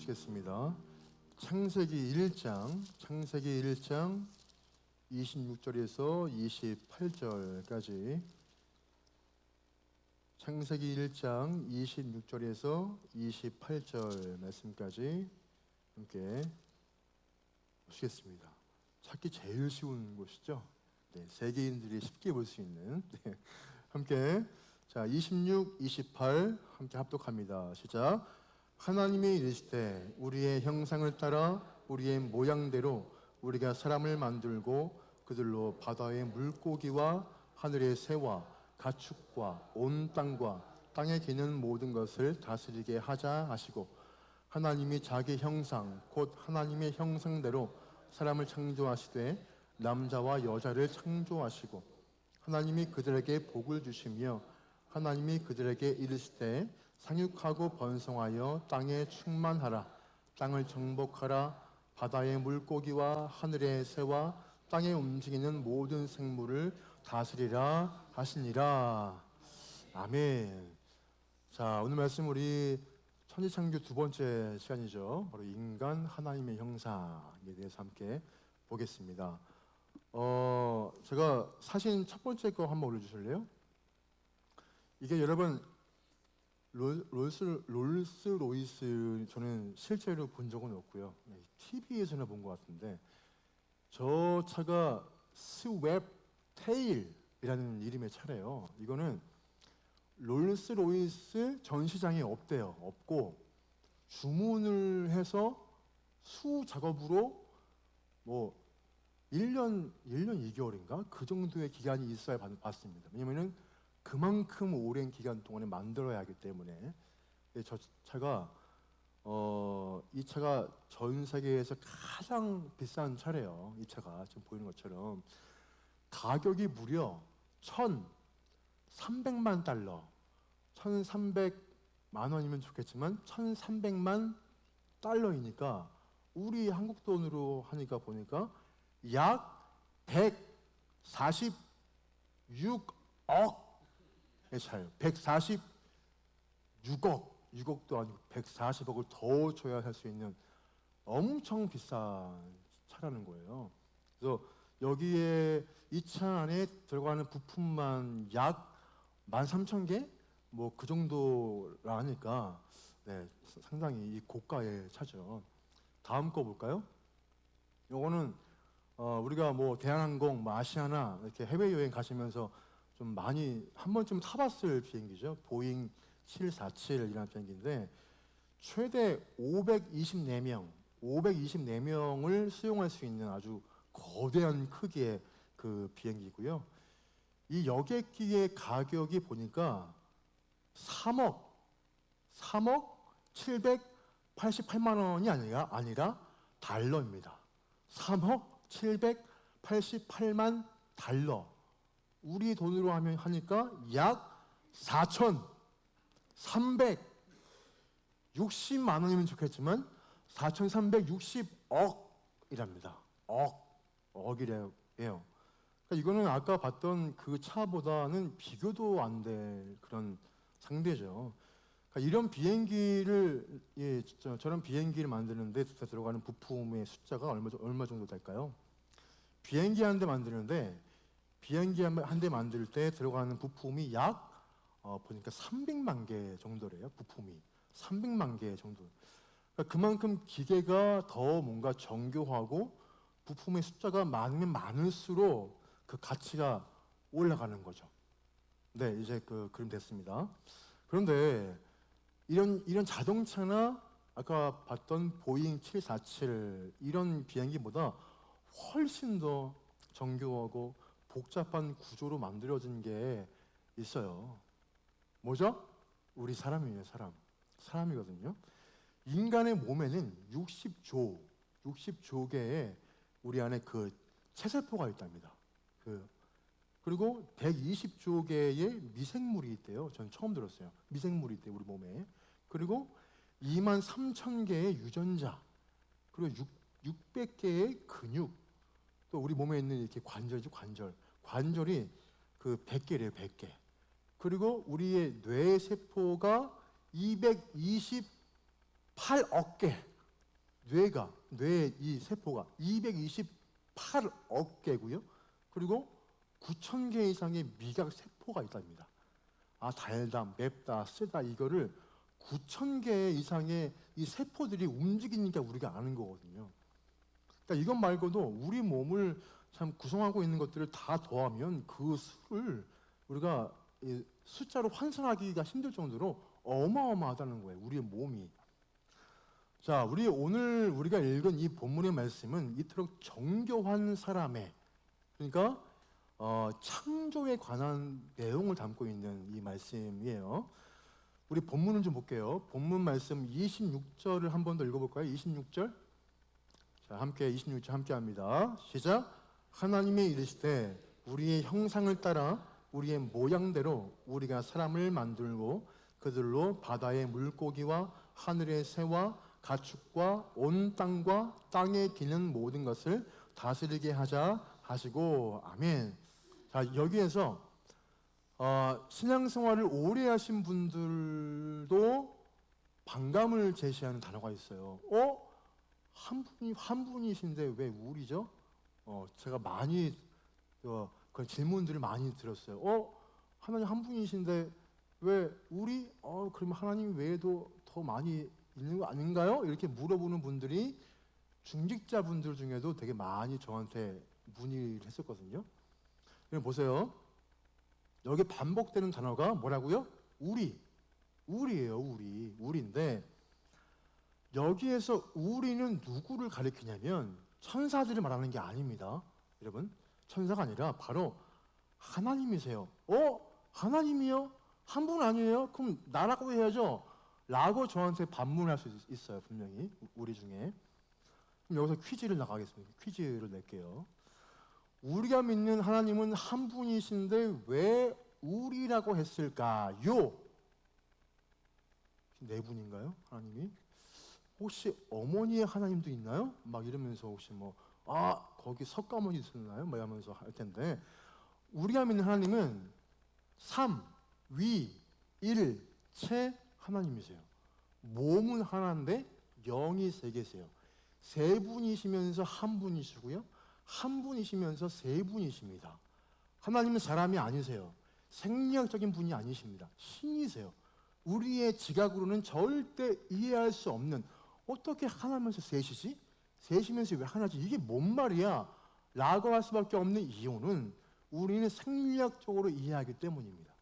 보시겠습니다. 창세기 1장 26절에서 28절까지 창세기 1장 26절에서 28절 말씀까지 함께 보시겠습니다. 찾기 제일 쉬운 곳이죠. 세계인들이 쉽게 볼 수 있는 함께 26, 28 함께 합독합니다. 시작. 하나님이 이르시되 우리의 형상을 따라 우리의 모양대로 우리가 사람을 만들고 그들로 바다의 물고기와 하늘의 새와 가축과 온 땅과 땅에 기는 모든 것을 다스리게 하자 하시고, 하나님이 자기 형상 곧 하나님의 형상대로 사람을 창조하시되 남자와 여자를 창조하시고, 하나님이 그들에게 복을 주시며 하나님이 그들에게 이르시되 상육하고 번성하여 땅에 충만하라. 땅을 정복하라. 바다의 물고기와 하늘의 새와 땅에 움직이는 모든 생물을 다스리라 하시니라. 아멘. 자, 오늘 말씀 우리 천지창조 두 번째 시간이죠. 바로 인간 하나님의 형상에 대해서 함께 보겠습니다. 제가 사진 첫 번째 거 한번 올려주실래요? 이게 여러분 롤스로이스 저는 실제로 본 적은 없고요. TV에서나 본 것 같은데, 저 차가 스웩테일이라는 이름의 차래요. 이거는 롤스로이스 전시장에 없대요. 없고 주문을 해서 수 작업으로 뭐 1년 2개월인가? 그 정도의 기간이 있어야 받습니다. 왜냐면은 그만큼 오랜 기간 동안에 만들어야 하기 때문에. 저 차가 이 차가 전 세계에서 가장 비싼 차래요. 이 차가 지금 보이는 것처럼 가격이 무려 1,300만 달러, 1,300만 원이면 좋겠지만 1,300만 달러이니까 우리 한국 돈으로 하니까 보니까 약 146억 차요. 146억도 아니고 140억을 더 줘야 할 수 있는 엄청 비싼 차라는 거예요. 그래서 여기에 이 차 안에 들어가는 부품만 약 13,000개? 뭐 그 정도라 하니까 상당히 고가의 차죠. 다음 거 볼까요? 요거는 우리가 뭐 대한항공, 아시아나 이렇게 해외여행 가시면서 좀 많이 한 번쯤 타봤을 비행기죠. 보잉 747이라는 비행기인데 최대 524명을 수용할 수 있는 아주 거대한 크기의 그 비행기고요. 이 여객기의 가격이 보니까 3억 788만 원이 아니라 달러입니다. 3억 788만 달러. 우리 돈으로 하니까 약 4,360만 원이면 좋겠지만 4,360억이랍니다. 억이래요. 그러니까 이거는 아까 봤던 그 차보다는 비교도 안 될 그런 상대죠. 그러니까 이런 비행기를 저런 비행기를 만드는데 들어가는 부품의 숫자가 얼마 정도 될까요? 비행기 한 대 만드는데 비행기 한 대 만들 때 들어가는 부품이 약 보니까 300만 개 정도래요. 부품이 300만 개 정도. 그러니까 그만큼 기계가 더 뭔가 정교하고 부품의 숫자가 많으면 많을수록 그 가치가 올라가는 거죠. 네, 이제 그 그림 됐습니다. 그런데 이런 자동차나 아까 봤던 보잉 747 이런 비행기보다 훨씬 더 정교하고 복잡한 구조로 만들어진 게 있어요. 뭐죠? 우리 사람이에요. 사람이거든요. 인간의 몸에는 60조 개의 우리 안에 그 체세포가 있답니다. 그리고 120조 개의 미생물이 있대요. 전 처음 들었어요. 미생물이 있대요, 우리 몸에. 그리고 23,000개의 유전자, 그리고 600개의 근육, 또 우리 몸에 있는 이렇게 관절이 그 100개래요, 100개. 그리고 우리의 뇌 세포가 228억 개. 뇌의 이 세포가 228억 개고요. 그리고 9천 개 이상의 미각 세포가 있답니다. 달다, 맵다, 쓰다 이거를 9천 개 이상의 이 세포들이 움직이니까 우리가 아는 거거든요. 그러니까 이것 말고도 우리 몸을 참 구성하고 있는 것들을 다 더하면 그 수를 우리가 숫자로 환산하기가 힘들 정도로 어마어마하다는 거예요. 우리의 몸이. 자, 오늘 우리가 읽은 이 본문의 말씀은 이토록 정교한 사람의, 그러니까 창조에 관한 내용을 담고 있는 이 말씀이에요. 우리 본문을 좀 볼게요. 본문 말씀 26절을 한 번 더 읽어볼까요? 26절. 자, 함께 26절 함께 합니다. 시작. 하나님이 이르시되 우리의 형상을 따라 우리의 모양대로 우리가 사람을 만들고 그들로 바다의 물고기와 하늘의 새와 가축과 온 땅과 땅에 기는 모든 것을 다스리게 하자 하시고. 아멘. 자, 여기에서 신앙생활을 오래 하신 분들도 반감을 제시하는 단어가 있어요. 한 분이신데 왜 우리죠? 제가 많이 그런 질문들을 많이 들었어요. 하나님 한 분이신데 왜 우리? 그러면 하나님 외에도 더 많이 있는 거 아닌가요? 이렇게 물어보는 분들이 중직자분들 중에도 되게 많이 저한테 문의를 했었거든요. 그럼 보세요. 여기 반복되는 단어가 뭐라고요? 우리예요. 우리인데 여기에서 우리는 누구를 가리키냐면 천사들을 말하는 게 아닙니다. 여러분, 천사가 아니라 바로 하나님이세요. 하나님이요? 한 분 아니에요? 그럼 나라고 해야죠. 라고 저한테 반문할 수 있어요. 분명히 우리 중에. 그럼 여기서 퀴즈를 나가겠습니다. 퀴즈를 낼게요. 우리가 믿는 하나님은 한 분이신데 왜 우리라고 했을까요? 네 분인가요? 하나님이? 혹시 어머니의 하나님도 있나요? 막 이러면서 혹시 거기 석가모니 있었나요? 막 이러면서 할 텐데, 우리가 믿는 하나님은 3, 위, 1, 체 하나님이세요. 몸은 하나인데 영이 세 개세요. 세 분이시면서 한 분이시고요. 한 분이시면서 세 분이십니다. 하나님은 사람이 아니세요. 생리학적인 분이 아니십니다. 신이세요. 우리의 지각으로는 절대 이해할 수 없는, 어떻게 하나면서 셋이지? 셋이면서 왜 하나지? 이게 뭔 말이야? 라고 할 수밖에 없는 이유는 우리는 생리학적으로 이해하기 때문입니다.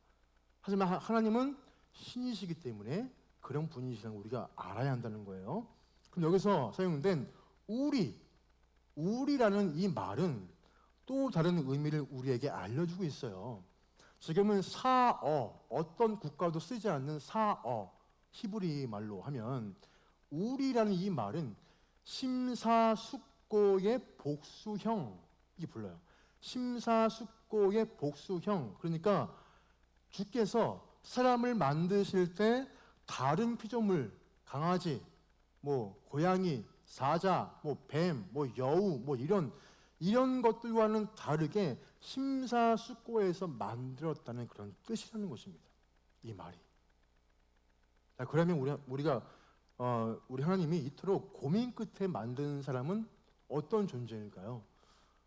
하지만 하나님은 신이시기 때문에 그런 분이시라는 우리가 알아야 한다는 거예요. 그럼 여기서 사용된 우리라는 이 말은 또 다른 의미를 우리에게 알려주고 있어요. 지금은 사어, 어떤 국가도 쓰지 않는 사어, 히브리 말로 하면 우리라는 이 말은 심사숙고의 복수형, 이 불러요. 심사숙고의 복수형. 그러니까 주께서 사람을 만드실 때 다른 피조물, 강아지, 고양이, 사자, 뱀, 여우, 이런 것들과는 다르게 심사숙고해서 만들었다는 그런 뜻이라는 것입니다. 이 말이. 자, 그러면 우리가 우리 하나님이 이토록 고민 끝에 만든 사람은 어떤 존재일까요?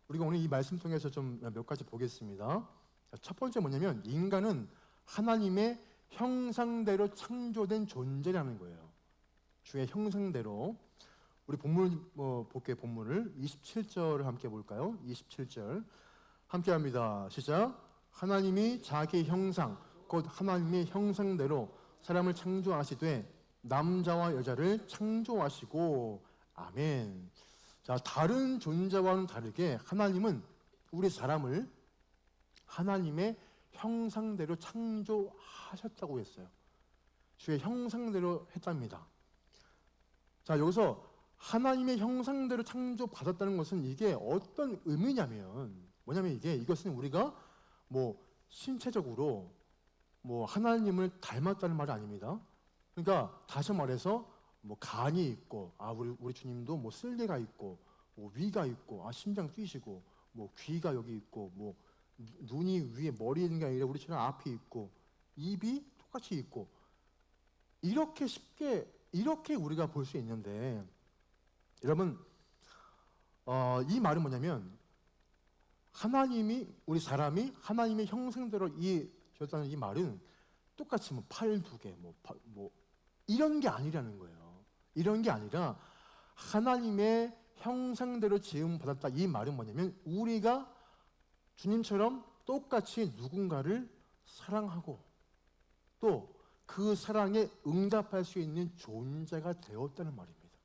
우리가 오늘 이 말씀 통해서 좀 몇 가지 보겠습니다. 자, 첫 번째 뭐냐면 인간은 하나님의 형상대로 창조된 존재라는 거예요. 주의 형상대로. 우리 본문 볼게요. 본문을 27절을 함께 볼까요? 27절 함께 합니다. 시작. 하나님이 자기 형상 곧 하나님의 형상대로 사람을 창조하시되 남자와 여자를 창조하시고. 아멘. 자, 다른 존재와는 다르게 하나님은 우리 사람을 하나님의 형상대로 창조하셨다고 했어요. 주의 형상대로 했답니다. 자, 여기서 하나님의 형상대로 창조받았다는 것은 이게 어떤 의미냐면 뭐냐면 이것은 우리가 신체적으로 하나님을 닮았다는 말이 아닙니다. 그러니까 다시 말해서 간이 있고 우리 주님도 쓸개가 있고 위가 있고 심장 뛰시고 귀가 여기 있고 눈이 위에 머리에 있는 게 아니라 우리처럼 앞이 있고 입이 똑같이 있고 이렇게 쉽게 이렇게 우리가 볼 수 있는데 여러분, 이 말은 뭐냐면 하나님이 우리 사람이 하나님의 형상대로 지었다는 이 말은 똑같이 뭐 팔 두 개, 뭐 이런 게 아니라는 거예요. 이런 게 아니라 하나님의 형상대로 지음 받았다. 이 말은 뭐냐면 우리가 주님처럼 똑같이 누군가를 사랑하고 또 그 사랑에 응답할 수 있는 존재가 되었다는 말입니다.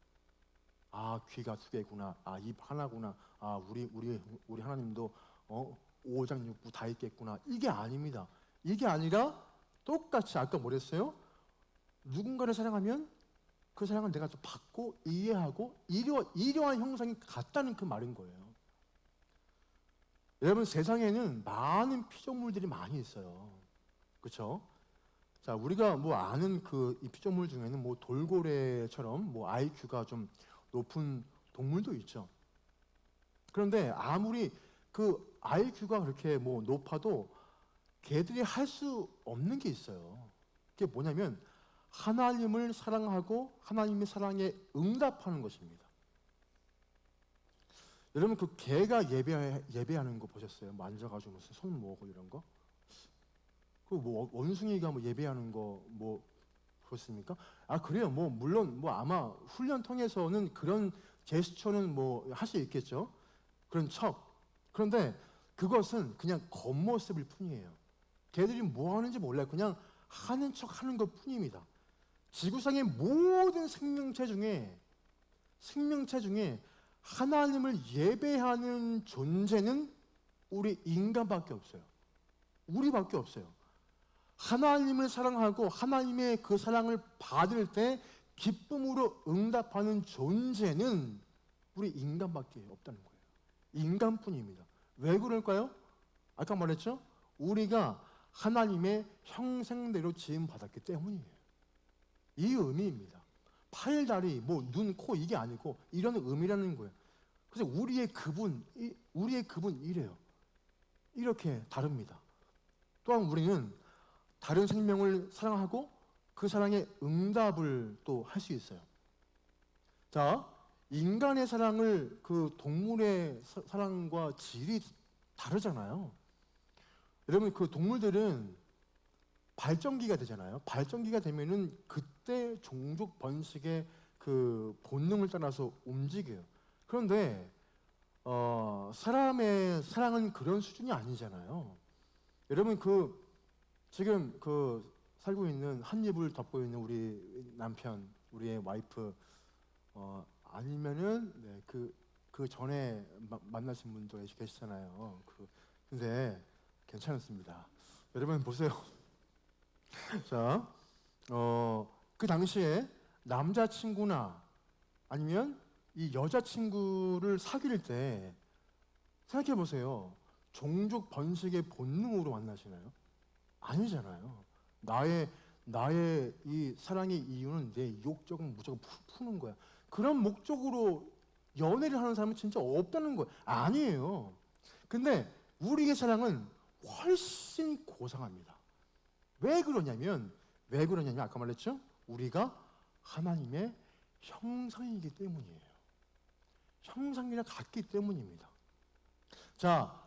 아, 귀가 두 개구나. 아, 입 하나구나. 아, 우리 하나님도 오장육부 다 있겠구나. 이게 아닙니다. 이게 아니라 똑같이 아까 뭐랬어요? 누군가를 사랑하면 그 사랑을 내가 또 받고 이해하고 이러한 형상이 같다는 그 말인 거예요. 여러분, 세상에는 많은 피조물들이 많이 있어요. 그렇죠? 자, 우리가 뭐 아는 이 피조물 중에는 뭐 돌고래처럼 뭐 IQ가 좀 높은 동물도 있죠. 그런데 아무리 그 IQ가 그렇게 뭐 높아도 걔들이 할 수 없는 게 있어요. 그게 뭐냐면 하나님을 사랑하고 하나님의 사랑에 응답하는 것입니다. 여러분, 그 개가 예배하는 거 보셨어요? 뭐 앉아가지고 무슨 손 모으고 이런 거? 그 뭐 원숭이가 뭐 예배하는 거 뭐 그렇습니까? 아, 그래요. 뭐 물론 뭐 아마 훈련 통해서는 그런 제스처는 뭐 할 수 있겠죠. 그런 척. 그런데 그것은 그냥 겉모습일 뿐이에요. 걔들이 뭐 하는지 몰라요. 그냥 하는 척 하는 것 뿐입니다. 지구상의 모든 생명체 중에 하나님을 예배하는 존재는 우리 인간밖에 없어요. 우리밖에 없어요. 하나님을 사랑하고 하나님의 그 사랑을 받을 때 기쁨으로 응답하는 존재는 우리 인간밖에 없다는 거예요. 인간뿐입니다. 왜 그럴까요? 아까 말했죠? 우리가 하나님의 형상대로 지음 받았기 때문이에요. 이 의미입니다. 팔, 다리, 뭐 눈, 코 이게 아니고 이런 의미라는 거예요. 그래서 우리의 그분 이래요. 이렇게 다릅니다. 또한 우리는 다른 생명을 사랑하고 그 사랑에 응답을 또 할 수 있어요. 자, 인간의 사랑을 그 동물의 사랑과 질이 다르잖아요. 여러분, 그 동물들은 발정기가 되잖아요. 발정기가 되면은 그때 종족 번식의 그 본능을 따라서 움직여요. 그런데 사람의 사랑은 그런 수준이 아니잖아요. 여러분, 지금 살고 있는 한 입을 덮고 있는 우리 남편, 우리의 와이프, 아니면은 그 전에 만나신 분도 계시잖아요. 근데 괜찮았습니다. 여러분 보세요. 자, 그 당시에 남자친구나 아니면 이 여자친구를 사귈 때 생각해 보세요. 종족 번식의 본능으로 만나시나요? 아니잖아요. 나의 이 사랑의 이유는 내 욕적은 무조건 푸는 거야. 그런 목적으로 연애를 하는 사람은 진짜 없다는 거예요. 아니에요. 근데 우리의 사랑은 훨씬 고상합니다. 왜 그러냐면 아까 말했죠? 우리가 하나님의 형상이기 때문이에요. 형상이랑 같기 때문입니다. 자,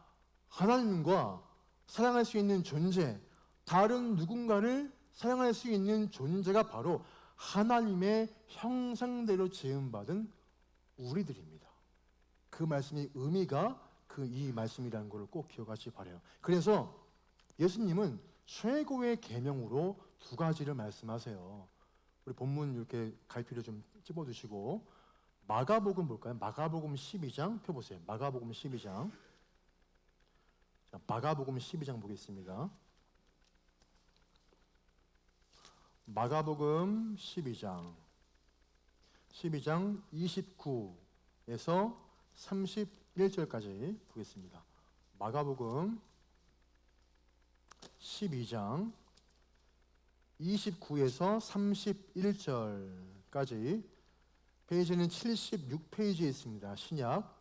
하나님과 사랑할 수 있는 존재, 다른 누군가를 사랑할 수 있는 존재가 바로 하나님의 형상대로 지음받은 우리들입니다. 그 말씀의 의미가 이 말씀이라는 것을 꼭 기억하시기 바라요. 그래서 예수님은 최고의 계명으로 두 가지를 말씀하세요. 우리 본문 이렇게 갈피를 좀 찝어두시고 마가복음 볼까요? 마가복음 12장 펴보세요. 마가복음 12장. 자, 마가복음 12장 보겠습니다. 마가복음 12장 29에서 31절까지 보겠습니다. 마가복음 12장 29에서 31절까지 페이지는 76페이지에 있습니다. 신약.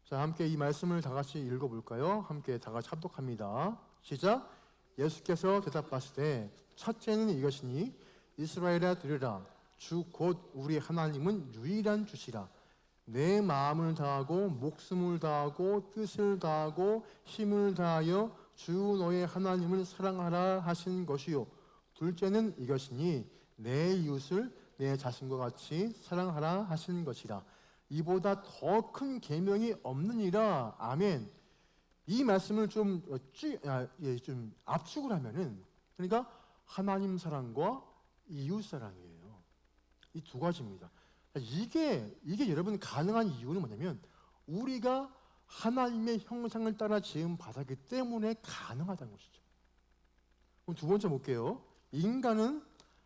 자, 함께 이 말씀을 다 같이 읽어볼까요? 함께 다 같이 합독합니다. 시작. 예수께서 대답하시되 첫째는 이것이니 이스라엘아 들으라. 주 곧 우리 하나님은 유일한 주시라. 내 마음을 다하고 목숨을 다하고 뜻을 다하고 힘을 다하여 주 너의 하나님을 사랑하라 하신 것이요. 둘째는 이것이니 내 이웃을 내 자신과 같이 사랑하라 하신 것이라. 이보다 더 큰 계명이 없느니라. 아멘. 이 말씀을 좀 압축을 하면은, 그러니까 하나님 사랑과 이웃 사랑이에요. 이 두 가지입니다. 이게 여러분 가능한 이유는 뭐냐면 우리가 하나님의 형상을 따라 지음 받았기 때문에 가능하다는 것이죠. 그럼 두 번째 볼게요. 인간은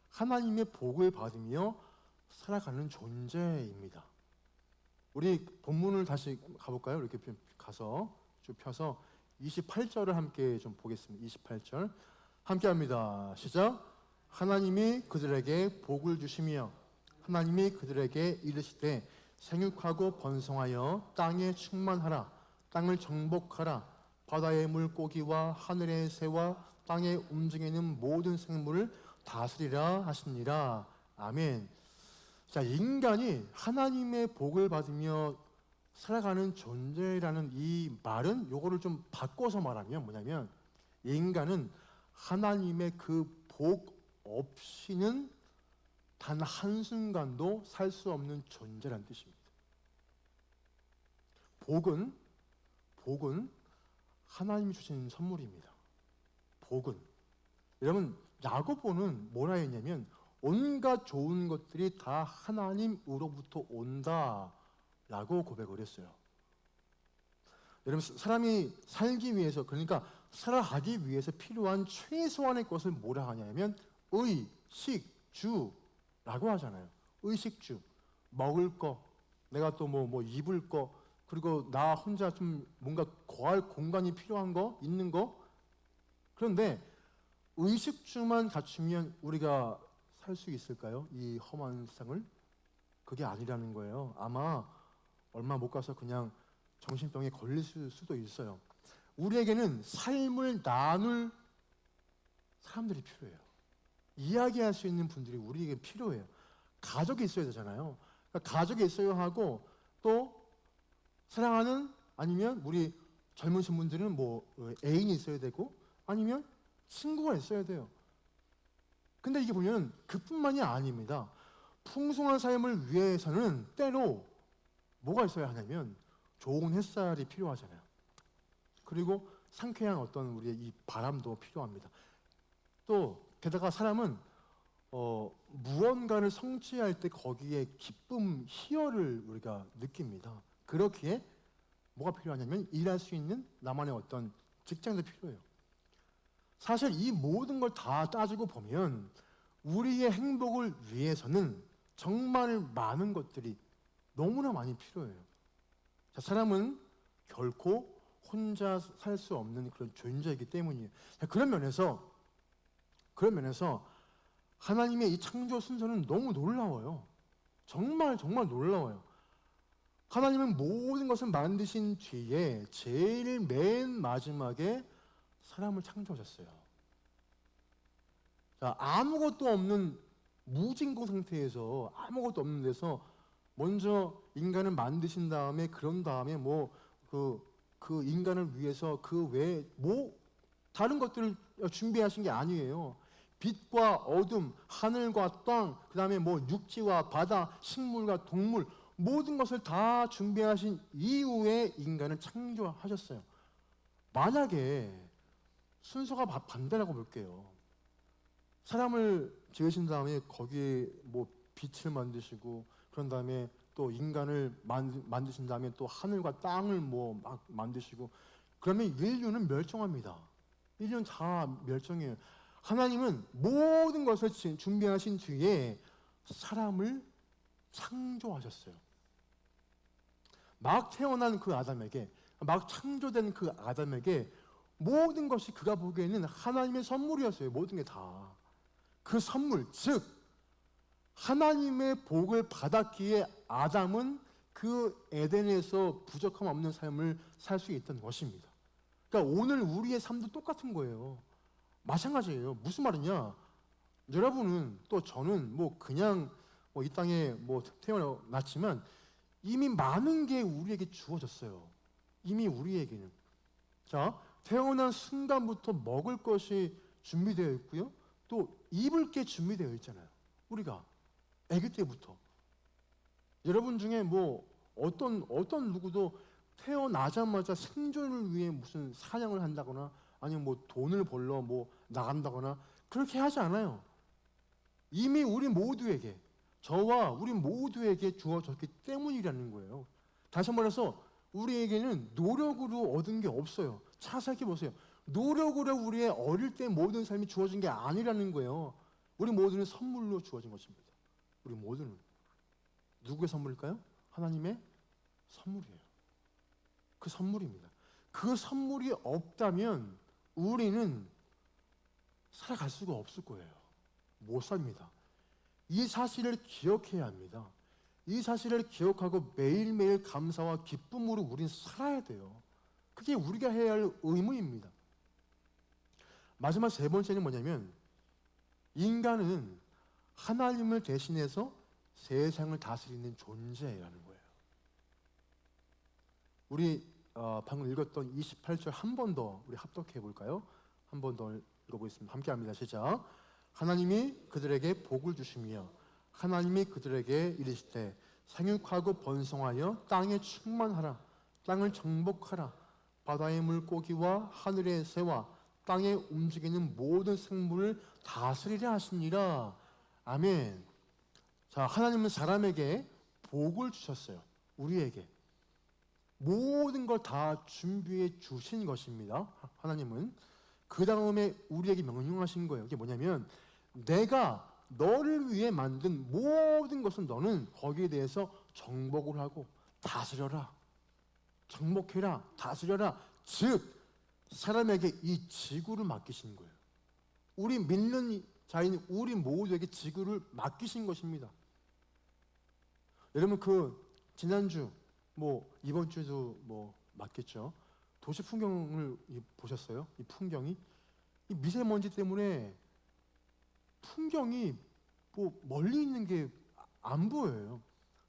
하나님의 복을 받으며 살아가는 존재입니다. 우리 본문을 다시 가볼까요? 이렇게 가서 쭉 펴서 28절을 함께 좀 보겠습니다. 28절 함께 합니다. 시작. 하나님이 그들에게 복을 주시며 하나님이 그들에게 이르시되 생육하고 번성하여 땅에 충만하라. 땅을 정복하라. 바다의 물고기와 하늘의 새와 땅에 움직이는 모든 생물을 다스리라 하시니라. 아멘. 자, 인간이 하나님의 복을 받으며 살아가는 존재라는 이 말은 요거를 좀 바꿔서 말하면 뭐냐면 인간은 하나님의 그 복 없이는 단 한순간도 살 수 없는 존재라는 뜻입니다. 복은 하나님이 주신 선물입니다. 복은. 여러분, 야고보는 뭐라 했냐면 온갖 좋은 것들이 다 하나님으로부터 온다라고 고백을 했어요. 여러분, 사람이 살기 위해서, 그러니까 살아가기 위해서 필요한 최소한의 것을 뭐라 하냐면 의식주라고 하잖아요. 의식주, 먹을 거, 내가 또 뭐 입을 거, 그리고 나 혼자 좀 뭔가 거할 공간이 필요한 거, 있는 거. 그런데 의식주만 갖추면 우리가 살 수 있을까요? 이 험한 세상을? 그게 아니라는 거예요. 아마 얼마 못 가서 그냥 정신병에 걸릴 수도 있어요. 우리에게는 삶을 나눌 사람들이 필요해요. 이야기할 수 있는 분들이 우리에게 필요해요. 가족이 있어야 되잖아요. 그러니까 가족이 있어야 하고 또 사랑하는, 아니면 우리 젊으신 분들은 뭐 애인이 있어야 되고 아니면 친구가 있어야 돼요. 근데 이게 보면 그뿐만이 아닙니다. 풍성한 삶을 위해서는 때로 뭐가 있어야 하냐면 좋은 햇살이 필요하잖아요. 그리고 상쾌한 어떤 우리의 이 바람도 필요합니다. 또 게다가 사람은 무언가를 성취할 때 거기에 기쁨, 희열을 우리가 느낍니다. 그렇기에 뭐가 필요하냐면 일할 수 있는 나만의 어떤 직장도 필요해요. 사실 이 모든 걸 다 따지고 보면 우리의 행복을 위해서는 정말 많은 것들이 너무나 많이 필요해요. 자, 사람은 결코 혼자 살 수 없는 그런 존재이기 때문이에요. 자, 그런 면에서 하나님의 이 창조 순서는 너무 놀라워요. 정말 놀라워요. 하나님은 모든 것을 만드신 뒤에 제일 맨 마지막에 사람을 창조하셨어요. 자, 아무것도 없는 무진공 상태에서, 아무것도 없는 데서 먼저 인간을 만드신 다음에, 그런 다음에 그 인간을 위해서 그 외에 다른 것들을 준비하신 게 아니에요. 빛과 어둠, 하늘과 땅, 그 다음에 육지와 바다, 식물과 동물, 모든 것을 다 준비하신 이후에 인간을 창조하셨어요. 만약에 순서가 반대라고 볼게요. 사람을 지으신 다음에 거기에 빛을 만드시고, 그런 다음에 또 인간을 만드신 다음에 또 하늘과 땅을 막 만드시고, 그러면 인류는 멸종합니다. 인류는 다 멸종해요. 하나님은 모든 것을 준비하신 뒤에 사람을 창조하셨어요. 막 태어난 그 아담에게, 막 창조된 그 아담에게 모든 것이 그가 보기에는 하나님의 선물이었어요. 모든 게 다. 그 선물, 즉 하나님의 복을 받았기에 아담은 그 에덴에서 부족함 없는 삶을 살 수 있던 것입니다. 그러니까 오늘 우리의 삶도 똑같은 거예요. 마찬가지예요. 무슨 말이냐? 여러분은 또 저는 그냥 이 땅에 태어났지만 이미 많은 게 우리에게 주어졌어요. 이미 우리에게는. 자, 태어난 순간부터 먹을 것이 준비되어 있고요. 또 입을 게 준비되어 있잖아요. 우리가 아기 때부터. 여러분 중에 어떤 누구도 태어나자마자 생존을 위해 무슨 사냥을 한다거나 아니면 돈을 벌러 나간다거나 그렇게 하지 않아요. 이미 우리 모두에게, 저와 우리 모두에게 주어졌기 때문이라는 거예요. 다시 말해서 우리에게는 노력으로 얻은 게 없어요. 자세히 보세요. 노력으로 우리의 어릴 때 모든 삶이 주어진 게 아니라는 거예요. 우리 모두는 선물로 주어진 것입니다. 우리 모두는. 누구의 선물일까요? 하나님의 선물이에요. 그 선물입니다. 그 선물이 없다면 우리는 살아갈 수가 없을 거예요. 못 삽니다. 이 사실을 기억해야 합니다. 이 사실을 기억하고 매일매일 감사와 기쁨으로 우린 살아야 돼요. 그게 우리가 해야 할 의무입니다. 마지막 세 번째는 뭐냐면 인간은 하나님을 대신해서 세상을 다스리는 존재라는 거예요. 우리 방금 읽었던 28절 한 번 더 우리 합독해 볼까요? 한 번 더 읽어보겠습니다. 함께 합니다. 시작. 하나님이 그들에게 복을 주시며 하나님이 그들에게 이르시되 생육하고 번성하여 땅에 충만하라. 땅을 정복하라. 바다의 물고기와 하늘의 새와 땅에 움직이는 모든 생물을 다스리려 하시니라. 아멘. 자, 하나님은 사람에게 복을 주셨어요. 우리에게 모든 걸 다 준비해 주신 것입니다. 하나님은 그 다음에 우리에게 명령하신 거예요. 이게 뭐냐면 내가 너를 위해 만든 모든 것은 너는 거기에 대해서 정복을 하고 다스려라. 정복해라. 다스려라. 즉 사람에게 이 지구를 맡기신 거예요. 우리 믿는 자인 우리 모두에게 지구를 맡기신 것입니다. 여러분 지난주 이번 주도 맡겼죠. 도시 풍경을 보셨어요? 이 풍경이 이 미세먼지 때문에 풍경이 멀리 있는 게 안 보여요.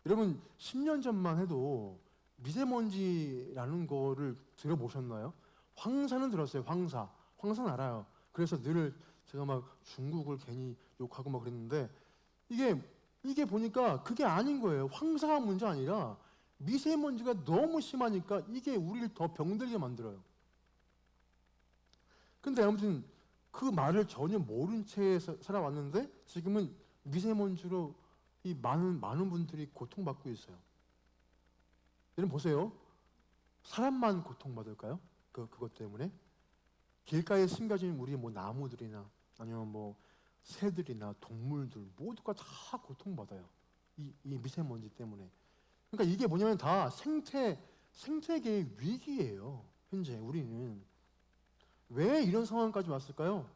여러분 10년 전만 해도 미세먼지라는 거를 들어보셨나요? 황사는 들었어요. 황사는 알아요. 그래서 늘 제가 중국을 괜히 욕하고 그랬는데 이게 보니까 그게 아닌 거예요. 황사가 문제 아니라 미세먼지가 너무 심하니까 이게 우리를 더 병들게 만들어요. 근데 아무튼 그 말을 전혀 모른 채 살아왔는데 지금은 미세먼지로 이 많은 분들이 고통받고 있어요. 여러분 보세요. 사람만 고통받을까요? 그것 때문에? 길가에 심겨진 우리 나무들이나 아니면 새들이나 동물들 모두가 다 고통받아요. 이 미세먼지 때문에. 그러니까 이게 뭐냐면 다 생태계의 위기예요. 현재 우리는. 왜 이런 상황까지 왔을까요?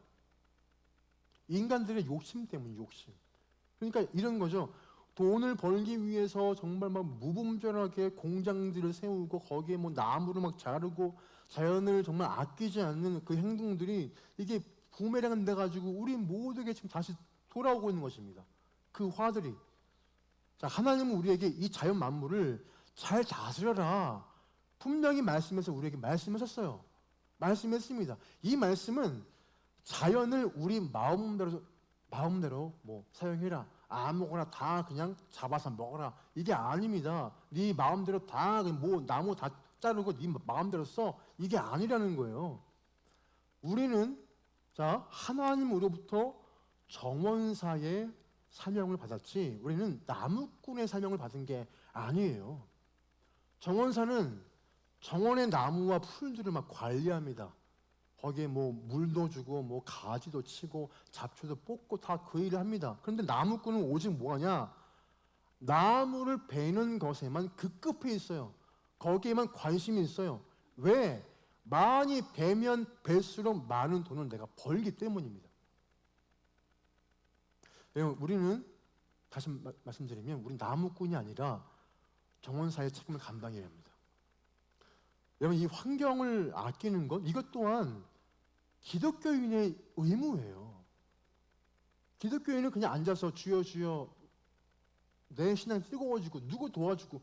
인간들의 욕심 때문에 욕심. 그러니까 이런 거죠. 돈을 벌기 위해서 정말 무분별하게 공장들을 세우고 거기에 나무를 자르고 자연을 정말 아끼지 않는 그 행동들이 이게 부메랑은 돼가지고 우리 모두에게 지금 다시 돌아오고 있는 것입니다. 그 화들이. 자, 하나님은 우리에게 이 자연 만물을 잘 다스려라. 분명히 말씀에서 우리에게 말씀하셨어요. 말씀했습니다. 이 말씀은 자연을 우리 마음대로 사용해라. 아무거나 다 그냥 잡아서 먹어라. 이게 아닙니다. 네 마음대로 다 나무 다 자르고 네 마음대로 써. 이게 아니라는 거예요. 우리는 하나님으로부터 정원사의 사명을 받았지 우리는 나무꾼의 사명을 받은 게 아니에요. 정원사는 정원의 나무와 풀들을 관리합니다. 거기에 물도 주고 가지도 치고 잡초도 뽑고 다 그 일을 합니다. 그런데 나무꾼은 오직 뭐하냐? 나무를 베는 것에만 급급해 있어요. 거기에만 관심이 있어요. 왜? 많이 베면 베수록 많은 돈을 내가 벌기 때문입니다. 우리는 다시 말씀드리면 우리 나무꾼이 아니라 정원사의 책임을 감당해야 합니다. 여러분 이 환경을 아끼는 것 이것 또한 기독교인의 의무예요. 기독교인은 그냥 앉아서 주여 주여 내 신앙이 뜨거워지고 누구 도와주고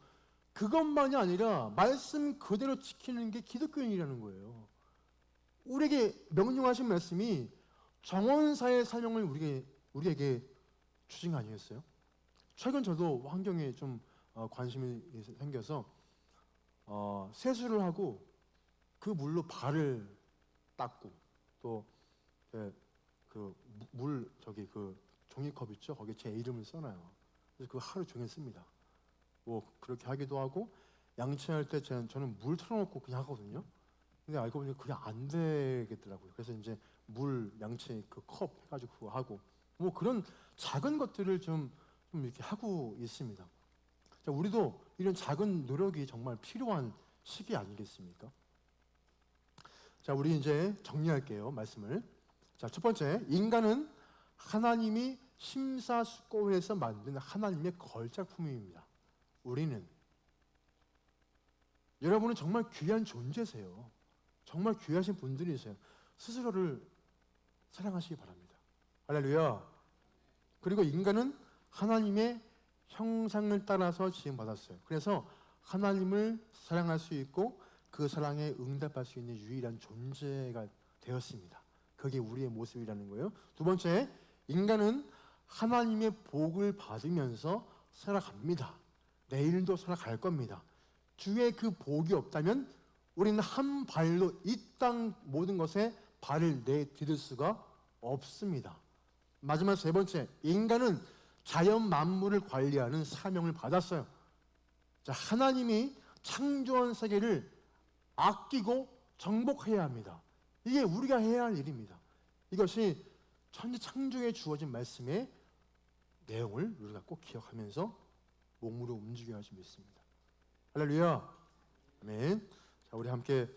그것만이 아니라 말씀 그대로 지키는 게 기독교인이라는 거예요. 우리에게 명령하신 말씀이 정원사의 사명을 우리에게 주신 거 아니겠어요? 최근 저도 환경에 좀 관심이 생겨서 세수를 하고 그 물로 발을 닦고 또 물 저기 그 종이컵 있죠? 거기에 제 이름을 써놔요. 그래서 그거 하루 종일 씁니다. 뭐 그렇게 하기도 하고 양치할 때 저는 물 틀어놓고 그냥 하거든요. 근데 알고 보니 그게 안 되겠더라고요. 그래서 이제 물 양치 그 컵 해가지고 그거 하고 뭐 그런 작은 것들을 좀 이렇게 하고 있습니다. 자, 우리도 이런 작은 노력이 정말 필요한 시기 아니겠습니까? 자, 우리 이제 정리할게요, 말씀을. 자, 첫 번째, 인간은 하나님이 심사숙고해서 만든 하나님의 걸작품입니다. 우리는 여러분은 정말 귀한 존재세요. 정말 귀하신 분들이세요. 스스로를 사랑하시기 바랍니다. 할렐루야. 그리고 인간은 하나님의 형상을 따라서 지음받았어요. 그래서 하나님을 사랑할 수 있고 그 사랑에 응답할 수 있는 유일한 존재가 되었습니다. 그게 우리의 모습이라는 거예요. 두 번째, 인간은 하나님의 복을 받으면서 살아갑니다. 내일도 살아갈 겁니다. 주의 그 복이 없다면 우리는 한 발로 이 땅 모든 것에 발을 내디딜 수가 없습니다. 마지막 세 번째, 인간은 자연 만물을 관리하는 사명을 받았어요. 자, 하나님이 창조한 세계를 아끼고 정복해야 합니다. 이게 우리가 해야 할 일입니다. 이것이 천지 창조에 주어진 말씀의 내용을 우리가 꼭 기억하면서 몸으로 움직여야 할 수 있습니다. 할렐루야. 아멘. 자, 우리 함께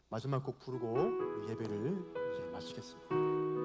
마지막 곡 부르고 예배를 이제 마치겠습니다.